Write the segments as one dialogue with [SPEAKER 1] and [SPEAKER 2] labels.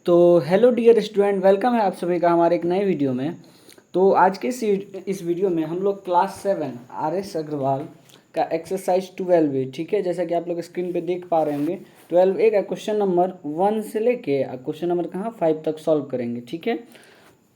[SPEAKER 1] तो hello dear student, welcome है आप सभी का हमारे एक नए वीडियो में। तो आज के इस वीडियो में हम लोग क्लास 7 आर.एस. अग्रवाल का एक्सरसाइज 12 है। ठीक है, जैसा कि आप लोग स्क्रीन पे देख पा रहे होंगे 12A का क्वेश्चन नंबर 1 से लेके क्वेश्चन नंबर 5 तक सॉल्व करेंगे। ठीक है,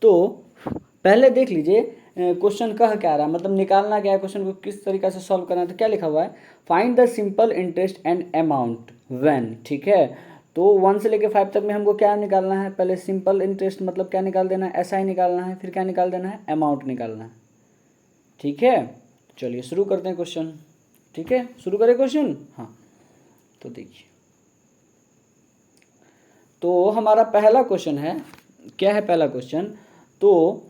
[SPEAKER 1] तो पहले देख लीजिए क्वेश्चन कह क्या रहा है, मतलब निकालना क्या है, क्वेश्चन को किस तरीके से सॉल्व करना है। तो क्या लिखा हुआ है, find the simple interest and amount when. ठीक है, तो 1 से लेके 5 तक में हमको क्या निकालना है, पहले सिंपल इंटरेस्ट मतलब क्या निकाल देना है, एसआई निकालना है, फिर क्या निकाल देना है, अमाउंट निकालना है। ठीक है, चलिए शुरू करते हैं क्वेश्चन। ठीक है, शुरू करें क्वेश्चन। हाँ, तो देखिए, तो हमारा पहला क्वेश्चन है, क्या है पहला क्वेश्चन, तो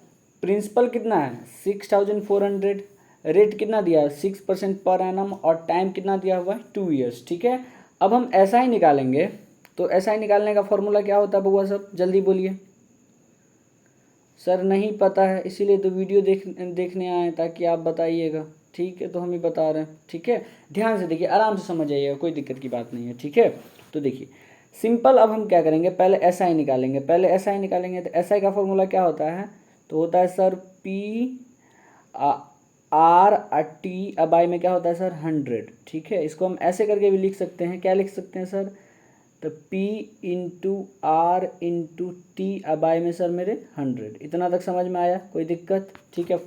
[SPEAKER 1] प्रिंसिपल कितना है 6400, रेट कितना दिया है 6% पर एनम, और टाइम कितना दिया हुआ है 2 ईयर्स। ठीक है, अब हम ऐसा ही निकालेंगे। तो ऐसा ही निकालने का फॉर्मूला क्या होता है बउआ, सब जल्दी बोलिए। सर नहीं पता है, इसीलिए तो वीडियो देखने आए ताकि आप बताइएगा। ठीक है, तो हम ही बता रहे हैं। ठीक है, ध्यान से देखिए, आराम से समझ आइएगा, कोई दिक्कत की बात नहीं है। ठीक है, तो देखिए सिंपल, अब हम क्या करेंगे, पहले एस आई निकालेंगे। पहले एस आई निकालेंगे तो एस आई का फॉर्मूला क्या होता है, तो होता है सर पी आर टी, अब आई में क्या होता है सर 100। ठीक है, इसको हम ऐसे करके भी लिख सकते हैं, क्या लिख सकते हैं सर, तो P into R into T, अब आए में सर मेरे 100। इतना तक समझ में आया, कोई दिक्कत। ठीक है,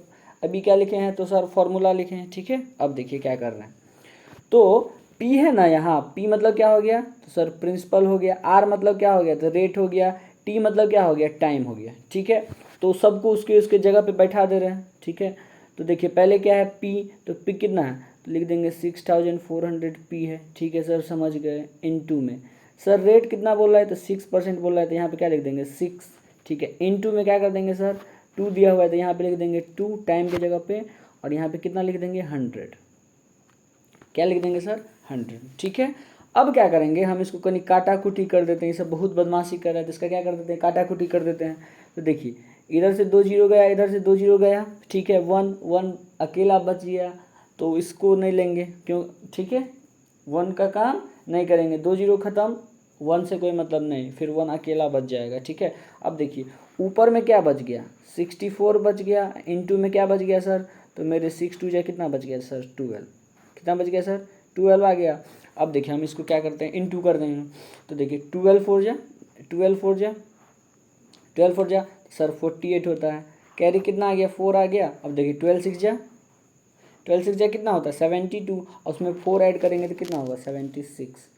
[SPEAKER 1] अभी क्या लिखे हैं, तो सर फॉर्मूला लिखे हैं। ठीक है, अब देखिए क्या कर रहे हैं, तो P है ना, यहाँ P मतलब क्या हो गया, तो सर प्रिंसिपल हो गया, R मतलब क्या हो गया, तो रेट हो गया, T मतलब क्या हो गया, टाइम हो गया। ठीक है, तो सबको उसके उसके जगह पे बैठा दे रहे हैं। ठीक है, तो देखिए पहले क्या है P, तो P कितना है, तो लिख देंगे 6400 P है। ठीक है सर, समझ गए। इनटू में सर रेट कितना बोल रहा है, तो 6% बोल रहा है, तो यहाँ पे क्या लिख देंगे 6। ठीक है, इनटू में क्या कर देंगे सर, 2 दिया हुआ है, तो यहाँ पे लिख देंगे 2 टाइम की जगह पे, और यहाँ पे कितना लिख देंगे 100। क्या लिख देंगे सर 100। ठीक है, अब क्या करेंगे, हम इसको कहीं काटा कुटी कर देते हैं। ये सब बहुत बदमाशी कर रहा है, तो इसका क्या कर देते हैं, काटा कुटी कर देते हैं। तो देखिए इधर से 2 जीरो गया, इधर से 2 जीरो गया। ठीक है, 1 1 अकेला बच गया, तो इसको नहीं लेंगे, क्यों। ठीक है, 1 का काम नहीं करेंगे, 2 जीरो खत्म, 1 से कोई मतलब नहीं, फिर 1 अकेला बच जाएगा। ठीक है, अब देखिए ऊपर में क्या बच गया, 64 बच गया, इनटू में क्या बच गया सर, तो मेरे 6 2 कितना बच गया सर 12, कितना बच गया सर 12 आ गया। अब देखिए हम इसको क्या करते हैं, इनटू कर देंगे। तो देखिए 12 4 जा 12 4 जा 12 4 जा सर 48 होता है। कैरी कितना आ गया 4 आ गया। अब देखिए 12 6 जा 12 6 जा कितना होता है 72, और उसमें 4 ऐड करेंगे तो कितना होगा 76।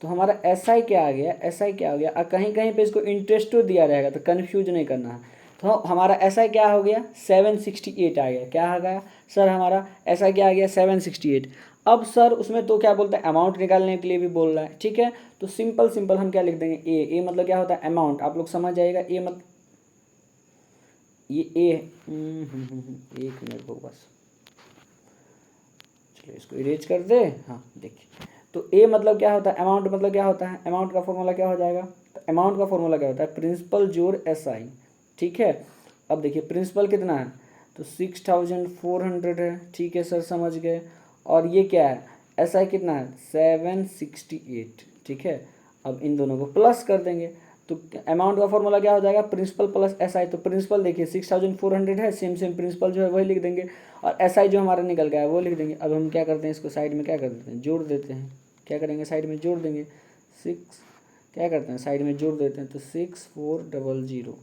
[SPEAKER 1] तो हमारा एस आई क्या आ गया, एस आई क्या हो गया, कहीं कहीं पे इसको इंटरेस्ट तो दिया रहेगा, तो कन्फ्यूज नहीं करना है। तो हमारा एस आई क्या हो गया 768 आ गया। क्या आ गया सर, हमारा एस आई क्या आ गया 768। अब सर उसमें तो क्या बोलते हैं, अमाउंट निकालने के लिए भी बोल रहा है। ठीक है, तो सिंपल सिंपल हम क्या लिख देंगे, ए मतलब क्या होता है अमाउंट, आप लोग समझ जाएगा। ए मतलब ये ए, एक मिनट को बस, चलिए इसको इरेज कर दे। हाँ देखिए, तो ए मतलब क्या होता है, अमाउंट मतलब क्या होता है, अमाउंट का फॉर्मूला क्या हो जाएगा, तो अमाउंट का फॉर्मूला क्या होता है, प्रिंसिपल जोड़ एस आई। ठीक है, अब देखिए प्रिंसिपल कितना है, तो 6400 है। ठीक है सर, समझ गए। और ये क्या है, एस आई कितना है 768। ठीक है, अब इन दोनों को प्लस कर देंगे, तो अमाउंट का फॉर्मूला क्या हो जाएगा, प्रिंसिपल प्लस एस आई। तो प्रिंसिपल देखिए 6400 है, सेम सेम प्रिंसिपल जो है वही लिख देंगे, और एस आई जो हमारा निकल गया है वो लिख देंगे। अब हम क्या करते हैं, इसको साइड में क्या कर देते हैं, जोड़ देते हैं। क्या करेंगे, साइड में जोड़ देंगे 6, क्या करते हैं साइड में जोड़ देते हैं, तो 6400,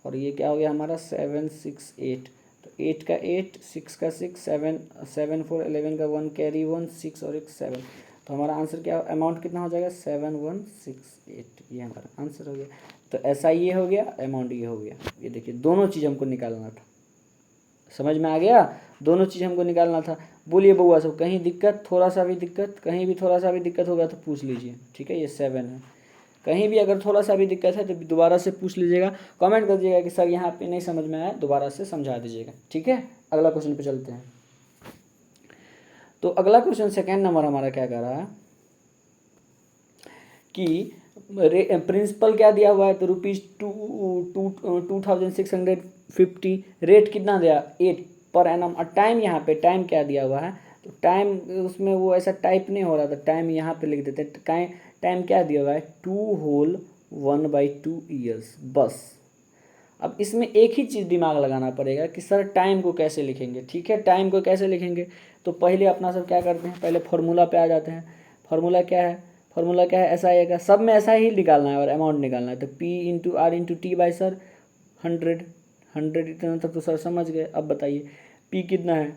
[SPEAKER 1] और ये क्या हो गया हमारा 768। तो 8 का 8, 6 का 6, 7 7 4 11 का 1 कैरी 1 6 और एक 7। तो हमारा आंसर क्या, अमाउंट कितना हो जाएगा 7168, ये हमारा आंसर हो गया। तो ऐसा ये हो गया, अमाउंट ये हो गया। ये देखिए दोनों चीज़ हमको निकालना था, समझ में आ गया, दोनों चीज़ हमको निकालना था। बोलिए बउआ सब, कहीं दिक्कत, थोड़ा सा भी दिक्कत, कहीं भी थोड़ा सा भी दिक्कत होगा तो पूछ लीजिए। ठीक है, ये 7 है, कहीं भी अगर थोड़ा सा भी दिक्कत है तो दोबारा से पूछ लीजिएगा, कमेंट कर दीजिएगा कि सर यहाँ पे नहीं समझ में आया, दोबारा से समझा दीजिएगा। ठीक है, अगला क्वेश्चन पे चलते हैं। तो अगला क्वेश्चन सेकेंड नंबर हमारा क्या कर रहा है कि प्रिंसिपल क्या दिया हुआ है, तो ₹2650, रेट कितना दिया 8 पर एनम, और टाइम यहाँ पे टाइम क्या दिया हुआ है, तो टाइम उसमें वो ऐसा टाइप नहीं हो रहा था, टाइम यहाँ पे लिख देते हैं। टाइम क्या दिया हुआ है 2 होल 1/2 ईयर्स। बस अब इसमें एक ही चीज़ दिमाग लगाना पड़ेगा कि सर टाइम को कैसे लिखेंगे। ठीक है, टाइम को कैसे लिखेंगे, तो पहले अपना सब क्या करते हैं, पहले फार्मूला पे आ जाते हैं। फार्मूला क्या है, फार्मूला क्या है, ऐसा आएगा, सब में ऐसा ही निकालना है और अमाउंट निकालना है। तो P/R/T/सर 100 इतना तक तो सर समझ गए। अब बताइए P कितना है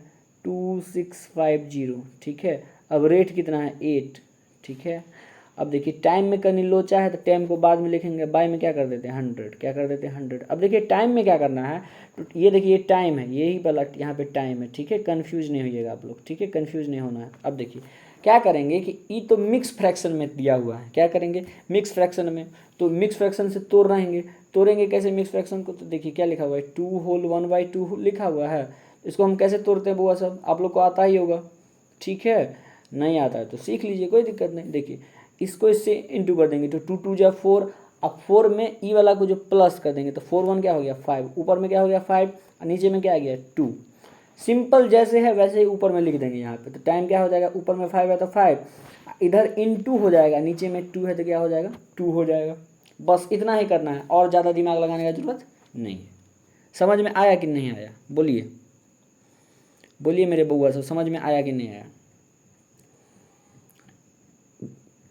[SPEAKER 1] 2650। ठीक है, अब रेट कितना है 8। ठीक है, अब देखिए टाइम में कहीं लोचा है तो टाइम को बाद में लिखेंगे, बाय में क्या कर देते हैं 100, क्या कर देते हैं 100। अब देखिए टाइम में क्या करना है, तो ये देखिए ये टाइम है, यही वाला यहाँ पे टाइम है। ठीक है, कन्फ्यूज नहीं होइएगा आप लोग। ठीक है, कन्फ्यूज नहीं होना है। अब देखिए क्या करेंगे कि ई तो मिक्स फ्रैक्शन में दिया हुआ है, क्या करेंगे मिक्स फ्रैक्शन में, तो मिक्स फ्रैक्शन से तोड़ेंगे कैसे मिक्स फ्रैक्शन को, तो देखिए क्या लिखा हुआ है 2 होल 1/2 लिखा हुआ है। इसको हम कैसे तोड़ते हैं बुआ सब, आप लोग को आता ही होगा। ठीक है, नहीं आता है तो सीख लीजिए, कोई दिक्कत नहीं। देखिए इसको इससे इंटू कर देंगे तो 2 2 जा 4। अब 4 में ई वाला को जो प्लस कर देंगे तो 4 1 क्या हो गया 5, ऊपर में क्या हो गया 5 और नीचे में क्या आ गया 2। सिंपल जैसे है वैसे ही ऊपर में लिख देंगे यहाँ पे। तो टाइम क्या हो जाएगा, ऊपर में 5 है तो 5, इधर इन 2 हो जाएगा, नीचे में 2 है तो क्या हो जाएगा 2 हो जाएगा। बस इतना ही करना है, और ज़्यादा दिमाग लगाने का जरूरत नहीं है। समझ में आया कि नहीं आया, बोलिए बोलिए मेरे बउआ सब, समझ में आया कि नहीं आया,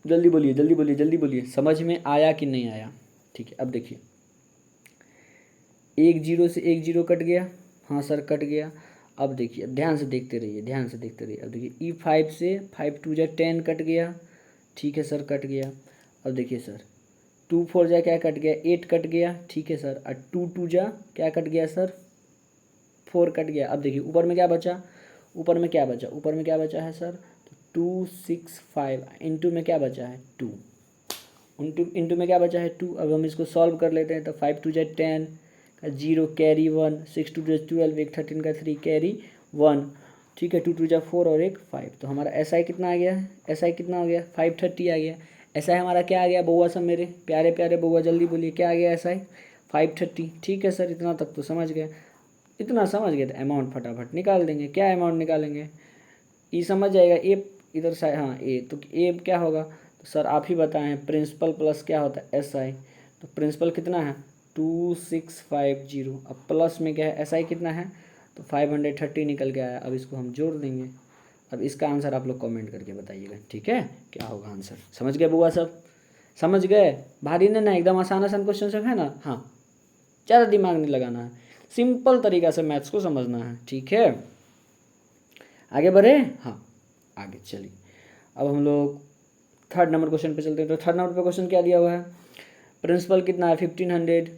[SPEAKER 1] जल्दी बोलिए जल्दी बोलिए जल्दी बोलिए, समझ में आया कि नहीं आया। ठीक है, अब देखिए 1 0 से 1 0 कट गया, हाँ सर कट गया। अब देखिए अब ध्यान से देखते रहिए, ध्यान से देखते रहिए। अब देखिए E5 से 5 2 जा 10 कट गया। ठीक है सर कट गया। अब देखिए सर 2 4 जा क्या कट गया 8 कट गया। ठीक है सर, और 2 2 जा क्या कट गया सर 4 कट गया। अब देखिए ऊपर में क्या बचा, ऊपर में क्या बचा, ऊपर में क्या बचा है सर 265, इंटू में क्या बचा है 2, इंटू में क्या बचा है 2। अब हम इसको सॉल्व कर लेते हैं तो 5 2 जा 10 का 0 कैरी 1, 6 2 जा 12, एक 13 का 3 कैरी 1। ठीक है, 2 2 जा 4 और एक 5, तो हमारा SI कितना आ गया है, SI कितना हो गया 530 आ गया। SI हमारा क्या आ गया बउआ सब मेरे प्यारे प्यारे बउआ, जल्दी बोलिए क्या आ गया SI 530। ठीक है सर, इतना तक तो समझ गए, इतना समझ गए तो अमाउंट फटाफट निकाल देंगे। क्या अमाउंट निकालेंगे, ई समझ जाएगा, ए इधर साइड, हाँ ए, तो ए क्या होगा, तो सर आप ही बताएं, प्रिंसिपल प्लस क्या होता है SI। तो प्रिंसिपल कितना है 2650, अब प्लस में क्या है SI कितना है, तो 530 निकल के आया। अब इसको हम जोड़ देंगे। अब इसका आंसर आप लोग कमेंट करके बताइएगा। ठीक है, क्या होगा आंसर, समझ गए बुआ सब, समझ गए, भारी नहीं ना, एकदम आसान आसान क्वेश्चन सब है ना। हाँ, ज़्यादा दिमाग नहीं लगाना है, सिंपल तरीका से मैथ्स को समझना है। ठीक है, आगे बढ़े, हाँ आगे चलिए। अब हम लोग थर्ड नंबर क्वेश्चन पे चलते हैं। तो थर्ड नंबर पे क्वेश्चन क्या दिया हुआ है, प्रिंसिपल कितना है 1500।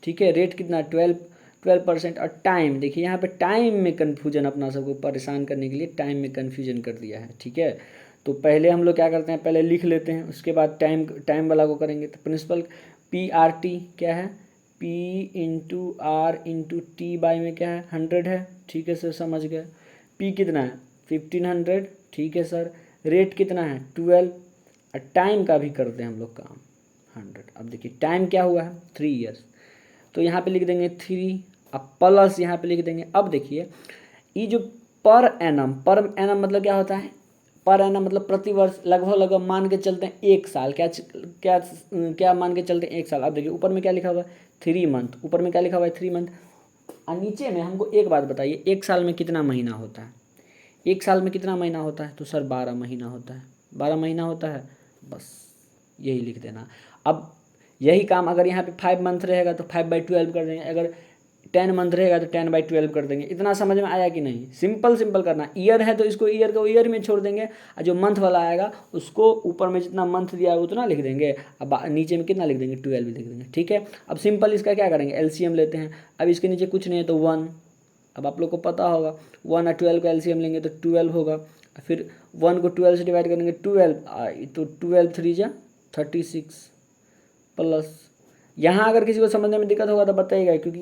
[SPEAKER 1] ठीक है, रेट कितना है 12%। और टाइम देखिए यहाँ पे टाइम में कन्फ्यूजन अपना सबको परेशान करने के लिए टाइम में कन्फ्यूजन कर दिया है। ठीक है, तो पहले हम लोग क्या करते हैं, पहले लिख लेते हैं, उसके बाद टाइम वाला को करेंगे। तो प्रिंसिपल PRT क्या है, P/R/T बाई में क्या है 100 है। ठीक है सर, समझ गए। P कितना है 1500। ठीक है सर, रेट कितना है 12, और टाइम का भी करते हैं हम लोग काम 100। अब देखिए टाइम क्या हुआ है 3 ईयर्स, तो यहाँ पे लिख देंगे 3, अब प्लस यहाँ पे लिख देंगे। अब देखिए ये जो पर एनम मतलब क्या होता है, पर एनम मतलब प्रतिवर्ष, लगभग मान के चलते हैं 1 साल, क्या क्या क्या मान के चलते हैं 1 साल। अब देखिए ऊपर में क्या लिखा हुआ है 3 मंथ, ऊपर में क्या लिखा हुआ है 3 मंथ, और नीचे में हमको एक बात बताइए 1 साल में कितना महीना होता है, 1 साल में कितना महीना होता है, तो सर 12 महीना होता है, 12 महीना होता है, बस यही लिख देना। अब यही काम अगर यहाँ पे 5 मंथ रहेगा तो 5/12 कर देंगे, अगर 10 मंथ रहेगा तो 10/12 कर देंगे। इतना समझ में आया कि नहीं, सिंपल सिंपल करना। ईयर है तो इसको ईयर को ईयर में छोड़ देंगे, और जो मंथ वाला आएगा उसको ऊपर में जितना मंथ दिया है उतना लिख देंगे, अब नीचे में कितना लिख देंगे 12 लिख देंगे। ठीक है, अब सिंपल इसका क्या करेंगे LCM लेते हैं। अब इसके नीचे कुछ नहीं है तो 1, अब आप लोग को पता होगा 1 और 12 का LCM लेंगे तो 12 होगा, फिर 1 को 12 से डिवाइड करेंगे 12, तो 12 3 जा 36 प्लस। यहाँ अगर किसी को समझने में दिक्कत होगा तो बताइएगा, क्योंकि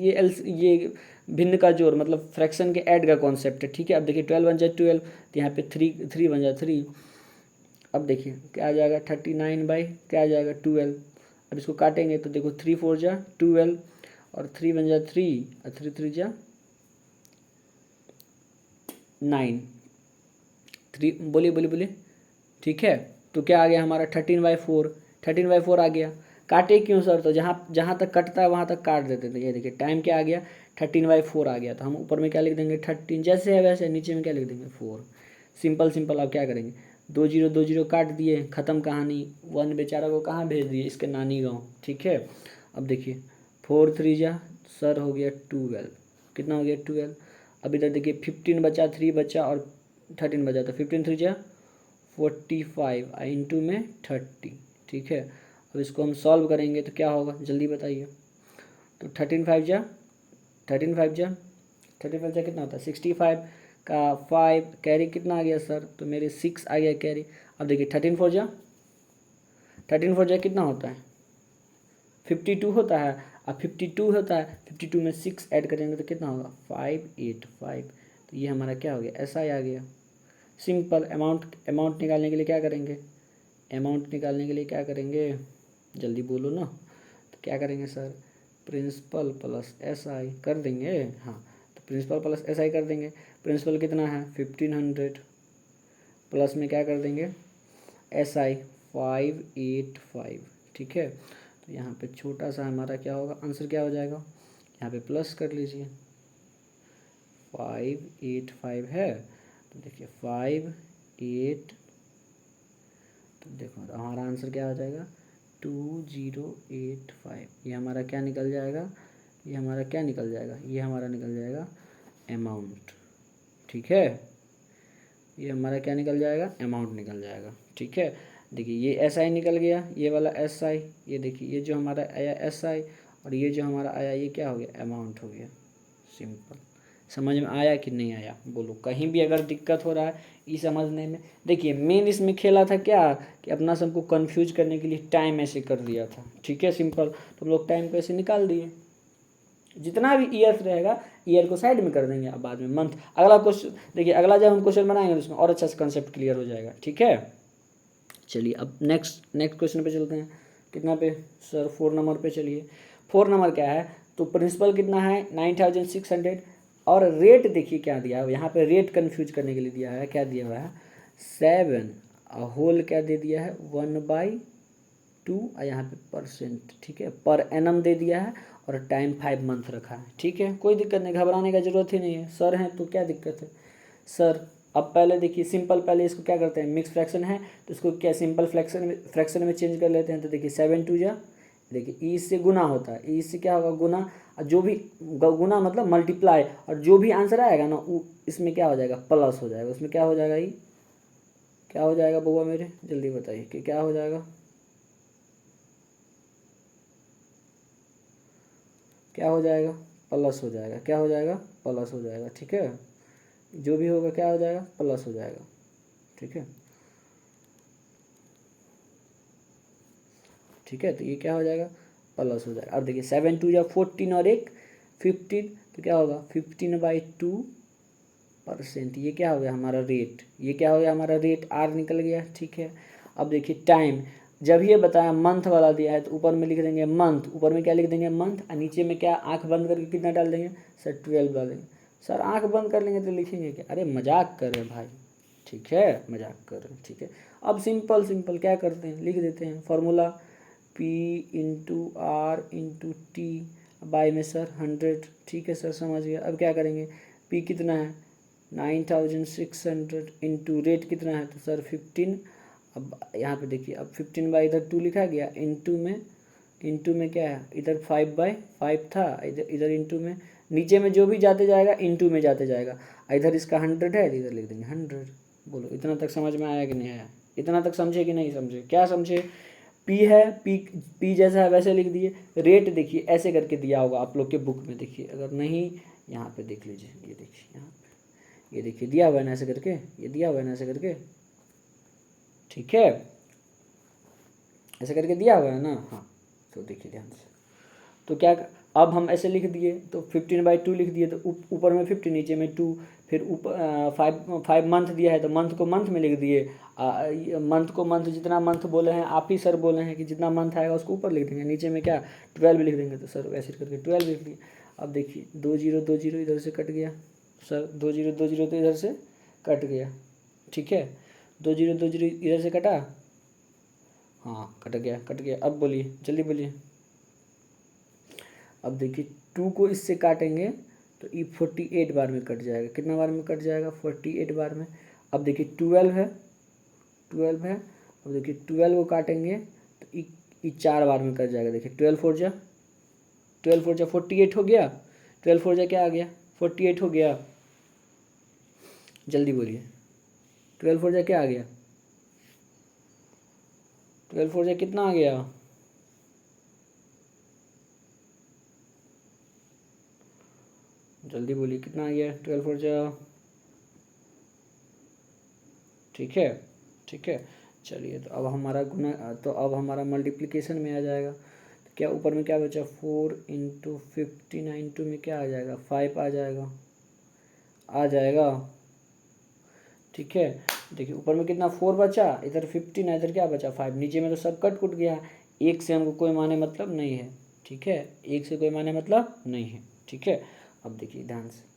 [SPEAKER 1] ये भिन्न का जोड़ मतलब फ्रैक्शन के ऐड का कॉन्सेप्ट है। ठीक है, अब देखिए 12 बन जाए 12, तो यहाँ पे 3 बन जाए 3। अब देखिए क्या आ जाएगा 39 बाई क्या आ जाएगा 12। अब इसको काटेंगे तो देखो 3 4 जा 12, और 3 बन जाए 3, और 3 3 जा 9, 3 बोलिए बोलिए बोलिए। ठीक है, तो क्या आ गया हमारा 13/4, 13/4 आ गया। काटे क्यों सर? तो जहाँ जहाँ तक कटता है वहाँ तक काट देते थे। ये देखिए टाइम क्या आ गया, 13/4 आ गया। तो हम ऊपर में क्या लिख देंगे 13, जैसे है वैसे, नीचे में क्या लिख देंगे 4। Simple simple. अब क्या करेंगे, 2 0 काट दिए, ख़त्म कहानी। 1 बेचारा को कहाँ भेज दिए, इसके नानी गाँव। ठीक है, अब देखिए 4 3 जा सर हो गया 12, कितना हो गया 12। अब इधर देखिए 15 बचा, 3 बचा और 13 बचा, तो 15 3 जा 45 इंटू में 30। ठीक है, अब इसको हम सॉल्व करेंगे तो क्या होगा, जल्दी बताइए। तो 13 5 जा कितना होता है 65 का 5 कैरी कितना आ गया सर, तो मेरे 6 आ गया कैरी। अब देखिए 13 4 जा कितना होता है 52 होता है। अब 52 होता है, 52 में 6 ऐड करेंगे तो कितना होगा 585। तो ये हमारा क्या हो गया, ऐसा ही आ गया। सिंपल। अमाउंट निकालने के लिए क्या करेंगे, जल्दी बोलो ना। तो क्या करेंगे सर, प्रिंसिपल प्लस SI कर देंगे। हाँ, तो प्रिंसिपल प्लस SI कर देंगे। प्रिंसिपल कितना है 1500, प्लस में क्या कर देंगे SI 585। ठीक है, तो यहाँ पे छोटा सा हमारा क्या होगा, आंसर क्या हो जाएगा, यहाँ पे प्लस कर लीजिए 585 है। तो देखिए 58, तो देखो हमारा आंसर क्या हो जाएगा 2085। ये हमारा क्या निकल जाएगा, ये हमारा निकल जाएगा अमाउंट। ठीक है, ये हमारा क्या निकल जाएगा, अमाउंट निकल जाएगा। ठीक है, देखिए ये SI निकल गया, ये वाला SI, ये देखिए ये जो हमारा आया SI और ये जो हमारा आया ये क्या हो गया, अमाउंट हो गया। सिंपल। समझ में आया कि नहीं आया, बोलो। कहीं भी अगर दिक्कत हो रहा है ये समझने में, देखिए मेन इसमें खेला था क्या कि अपना सबको कंफ्यूज करने के लिए टाइम ऐसे कर दिया था। ठीक है, सिंपल। तो हम लोग टाइम को ऐसे निकाल दिए, जितना भी ईयर रहेगा ईयर को साइड में कर देंगे, अब बाद में मंथ। अगला क्वेश्चन देखिए, अगला जब हम क्वेश्चन बनाएंगे तो उसमें और अच्छा से कंसेप्ट क्लियर हो जाएगा। ठीक है, चलिए अब नेक्स्ट क्वेश्चन पे चलते हैं। कितना पे सर, 4 नंबर पे चलिए। 4 नंबर क्या है, तो प्रिंसिपल कितना है 9600 और रेट देखिए क्या दिया है यहाँ पे, रेट कन्फ्यूज करने के लिए दिया है, क्या दिया हुआ है 7 होल क्या दे दिया है 1/2 और यहाँ पे परसेंट। ठीक है, पर एनम दे दिया है और टाइम 5 मंथ रखा है। ठीक है, कोई दिक्कत नहीं, घबराने का जरूरत ही नहीं है, सर हैं तो क्या दिक्कत है सर। अब पहले देखिए सिंपल, पहले इसको क्या करते हैं, मिक्स फ्रैक्शन है तो इसको क्या सिंपल फ्रैक्शन में चेंज कर लेते हैं। तो देखिए 7 2 जा, देखिए ई से गुना होता है, ई से क्या होगा गुना, और जो भी गुना मतलब मल्टीप्लाई, और जो भी आंसर आएगा ना वो इसमें क्या हो जाएगा प्लस हो जाएगा, उसमें क्या हो जाएगा, ई क्या हो जाएगा बउआ मेरे, जल्दी बताइए कि क्या हो जाएगा, क्या हो जाएगा प्लस हो जाएगा, क्या हो जाएगा प्लस हो जाएगा। ठीक है, जो भी होगा क्या हो जाएगा प्लस हो जाएगा। ठीक है, ठीक है, तो ये क्या हो जाएगा प्लस हो जाएगा। अब देखिए 7 2 या 14 और 1 15, तो क्या होगा 15/2%। ये क्या हो गया हमारा रेट, ये क्या हो गया हमारा रेट, R निकल गया। ठीक है, अब देखिए टाइम, जब ये बताया मंथ वाला दिया है तो ऊपर में लिख देंगे मंथ, ऊपर में क्या लिख देंगे मंथ, और नीचे में क्या आंख बंद करके कितना डाल देंगे सर 12 डालेंगे। सर आंख बंद कर लेंगे तो लिखेंगे क्या, अरे मजाक कर रहे भाई। ठीक है, मजाक कर रहे हैं। ठीक है, अब सिंपल क्या करते हैं, लिख देते हैं फार्मूला P/R/T बाई में सर 100। ठीक है सर, समझ गया। अब क्या करेंगे, P कितना है 9600 इंटू रेट कितना है तो सर 15। अब यहाँ पे देखिए, अब 15 बाई इधर 2 लिखा गया, इंटू में क्या है इधर 5/5 था, इधर इंटू में, नीचे में जो भी जाते जाएगा इंटू में जाते जाएगा, इधर इसका 100 है इधर लिख देंगे 100। बोलो इतना तक समझ में आया कि नहीं आया, इतना तक समझे कि नहीं समझे, क्या समझे। पी है, पी जैसा है वैसे लिख दिए। रेट देखिए ऐसे करके दिया होगा आप लोग के बुक में, देखिए अगर नहीं यहाँ पे देख लीजिए, ये देखिए यहाँ पे, ये देखिए दिया हुआ है ना ऐसे करके, ये दिया हुआ है ना ऐसे करके। ठीक है, ऐसे करके दिया हुआ है ना, हाँ। तो देखिए ध्यान से, तो क्या अब हम ऐसे लिख दिए तो 15/2 लिख दिए, तो ऊपर में 50 नीचे में 2, फिर ऊपर 5 मंथ दिया है तो मंथ को मंथ में लिख दिए, मंथ को मंथ, जितना मंथ बोले हैं आप ही सर बोले हैं कि जितना मंथ आएगा उसको ऊपर लिख देंगे, नीचे में क्या 12 लिख देंगे, तो सर वैसे करके 12 लिख दिए। अब देखिए 2 0 2 0 इधर से कट गया सर, 2 0 2 0 तो इधर से कट गया। ठीक है, 2 0 2 0 इधर से कटा, हाँ कट गया कट गया। अब बोलिए जल्दी बोलिए। अब देखिए 2 को इससे काटेंगे तो ये 48 बार में कट जाएगा। कितना बार में कट जाएगा? 48 बार में। अब देखिए 12 है, 12 है। अब देखिए 12 को काटेंगे तो ये 4 बार में कट जाएगा। देखिए 12 4 जा 48 हो गया। 12 4 जा क्या आ गया? 48 हो गया। जल्दी बोलिए 12 4 जा क्या आ गया? 12 4 जा कितना आ गया? जल्दी बोलिए कितना आ गया? 12 4 जा। ठीक है ठीक है। चलिए तो अब हमारा गुना, तो अब हमारा मल्टीप्लिकेशन में आ जाएगा। तो क्या ऊपर में क्या बचा? 4 इंटू 59 टू में क्या आ जाएगा? 5 आ जाएगा, आ जाएगा। ठीक है। देखिए ऊपर में कितना 4 बचा, इधर 15 है, इधर क्या बचा 5। नीचे में तो सब कट कुट गया। एक से हमको कोई माने मतलब नहीं है। ठीक है, एक से कोई माने मतलब नहीं है। ठीक है। अब देखिए ध्यान से,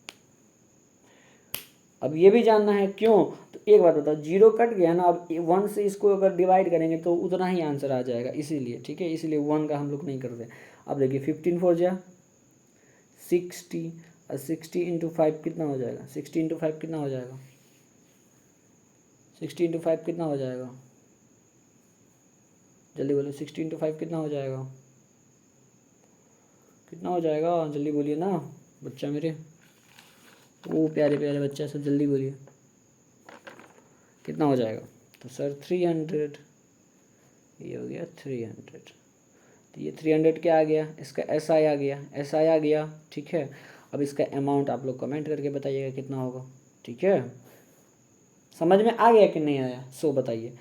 [SPEAKER 1] अब ये भी जानना है क्यों। तो एक बात बताओ, 0 कट गया ना, अब 1 से इसको अगर डिवाइड करेंगे तो उतना ही आंसर आ जाएगा, इसीलिए। ठीक है, इसीलिए 1 का हम लोग नहीं करते। अब देखिए 15 4 जा 60, और 60 इंटू 5 कितना हो जाएगा? 60 इंटू 5 कितना हो जाएगा? 60 इंटू 5 कितना हो जाएगा? जल्दी बोलो 60 इंटू 5 कितना हो जाएगा? कितना हो जाएगा? जल्दी बोलिए ना बच्चा मेरे, वो प्यारे प्यारे बच्चा सब, जल्दी बोलिए कितना हो जाएगा? तो सर 300, ये हो गया 300। तो ये 300 क्या आ गया? इसका SI आ गया, SI आ गया। ठीक है। अब इसका अमाउंट आप लोग कमेंट करके बताइएगा कितना होगा। ठीक है, समझ में आ गया कि नहीं आया? सो बताइए।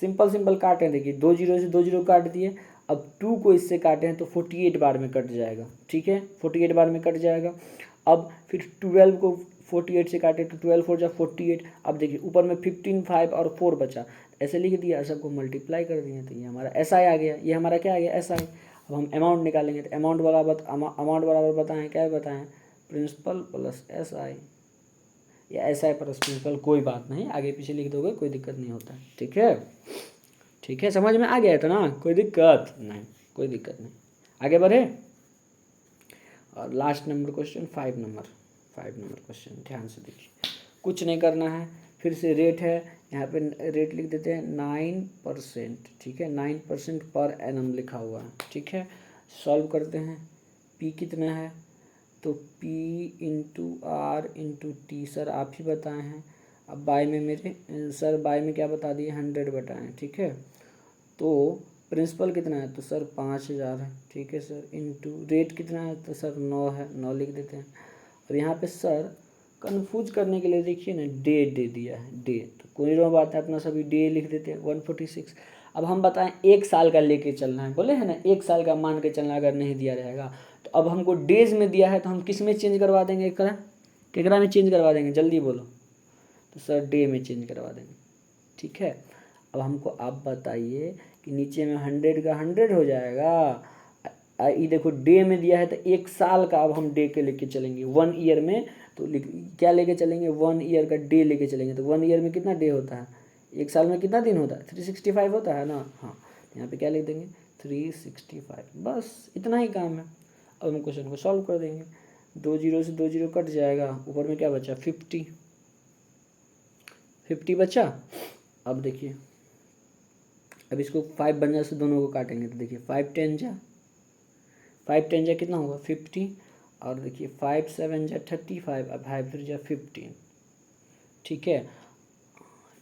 [SPEAKER 1] सिंपल सिंपल काटे, देखिए 2 0 से 2 0 काट दिए। अब 2 को इससे काटे हैं तो 48 बार में कट जाएगा। ठीक है, 48 बार में कट जाएगा। अब फिर 12 को 48 से काटे तो 12 4 जा 48। अब देखिए ऊपर में 15 5 और 4 बचा, ऐसे लिख दिया, सबको मल्टीप्लाई कर दिए तो ये हमारा SI आ गया। ये हमारा क्या आ गया? SI। अब हम अमाउंट निकालेंगे तो अमाउंट बराबर बताएं, क्या बताएं? प्रिंसिपल प्लस SI, या SI प्लस प्रिंसिपल, कोई बात नहीं, आगे पीछे लिख दोगे कोई दिक्कत नहीं होता है। ठीक है ठीक है, समझ में आ गया था ना? कोई दिक्कत नहीं, कोई दिक्कत नहीं। आगे बढ़े। और last number question 5 number question, ध्यान से देखिए। कुछ नहीं करना है, फिर से रेट है, यहाँ पे रेट लिख देते हैं 9%। ठीक है, 9% पर एनम लिखा हुआ है। ठीक है, सॉल्व करते हैं। P कितना है? तो P into R into T, sir आप ही बताए हैं। अब बाय में मेरे सर, बाय में क्या बता दिए? 100 बताएं। ठीक है, तो प्रिंसिपल कितना है? तो सर 5000 है। ठीक है सर, इंटू रेट कितना है? तो सर 9 है, 9 लिख देते हैं। और यहाँ पे सर कंफ्यूज करने के लिए देखिए ना, डे दे दिया है, डे, तो कोई रो बात है, अपना सभी डे लिख देते हैं 146। अब हम बताएं 1 साल का लेके चलना है, बोले है ना 1 साल का मान के चलना, अगर नहीं दिया रहेगा तो। अब हमको डेज में दिया है तो हम किस में चेंज करवा देंगे? केकरा में चेंज करवा देंगे? जल्दी बोलो। तो सर डे में चेंज करवा देंगे। ठीक है। अब हमको आप बताइए कि नीचे में 100 का 100 हो जाएगा। ये देखो डे में दिया है तो 1 साल का, अब हम डे के लेके चलेंगे 1 ईयर में। तो क्या लेके चलेंगे? 1 ईयर का डे लेके चलेंगे। तो 1 ईयर में कितना डे होता है? 1 साल में कितना दिन होता है? 365 होता है ना। हाँ, यहाँ पे क्या लिख देंगे? 365, बस इतना ही काम है। अब हम क्वेश्चन को सॉल्व कर देंगे। 2 0 से 2 0 कट जाएगा, ऊपर में क्या बचा? 50 बचा। अब देखिए, अब इसको 5 बन से दोनों को काटेंगे तो देखिए 5 10 जा कितना होगा? 50। और देखिए 5 7 जा 35, अब 5 3 जा 15। ठीक है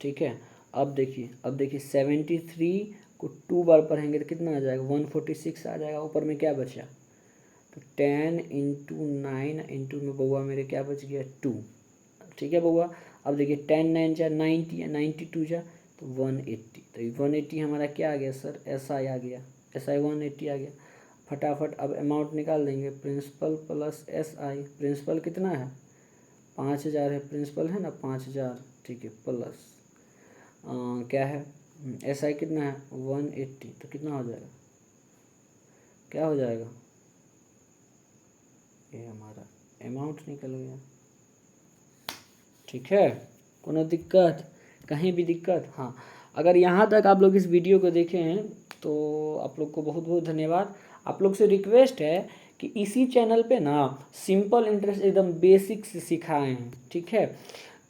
[SPEAKER 1] ठीक है। अब देखिए 73 को 2 बार पढ़ेंगे तो कितना आ जाएगा? 146 आ जाएगा। ऊपर में क्या बचा? तो 10 इंटू 9 इंटू में बउआ मेरे क्या बच गया? 2। ठीक है बउआ। अब देखिए 10 9 जा 90, 92 जा तो 180। तो 180 हमारा क्या आ गया सर? SI आ गया, SI 180 आ गया। फटाफट अब अमाउंट निकाल देंगे। प्रिंसिपल प्लस SI, प्रिंसिपल कितना है? 5000 है, प्रिंसिपल है ना 5000। ठीक है, प्लस क्या है? SI कितना है? 180। तो कितना हो जाएगा? क्या हो जाएगा? ये हमारा अमाउंट निकल गया। ठीक है, कोनो दिक्कत? कहीं भी दिक्कत? हाँ, अगर यहाँ तक आप लोग इस वीडियो को देखे हैं तो आप लोग को बहुत बहुत धन्यवाद। आप लोग से रिक्वेस्ट है कि इसी चैनल पे ना सिंपल इंटरेस्ट एकदम बेसिक से सिखाए हैं, ठीक है।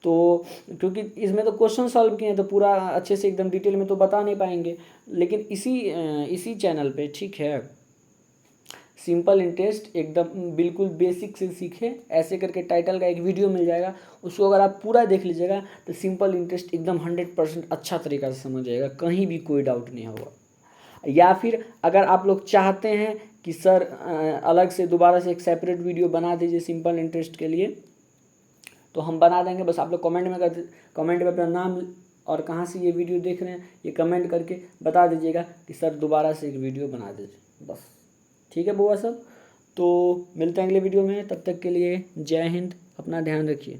[SPEAKER 1] तो क्योंकि इसमें तो क्वेश्चन सॉल्व किए हैं तो पूरा अच्छे से एकदम डिटेल में तो बता नहीं पाएंगे, लेकिन इसी चैनल पे, ठीक है, सिंपल इंटरेस्ट एकदम बिल्कुल बेसिक से सीखे, ऐसे करके टाइटल का एक वीडियो मिल जाएगा, उसको अगर आप पूरा देख लीजिएगा तो सिंपल इंटरेस्ट एकदम 100% अच्छा तरीका से समझ जाएगा, कहीं भी कोई डाउट नहीं होगा। या फिर अगर आप लोग चाहते हैं कि सर अलग से दोबारा से एक सेपरेट वीडियो बना दीजिए सिंपल इंटरेस्ट के लिए, तो हम बना देंगे। बस आप लोग कमेंट में अपना नाम और कहाँ से ये वीडियो देख रहे हैं ये कमेंट करके बता दीजिएगा कि सर दोबारा से एक वीडियो बना दीजिए, बस। ठीक है बुआ सब, तो मिलते हैं अगले वीडियो में, तब तक के लिए जय हिंद, अपना ध्यान रखिए।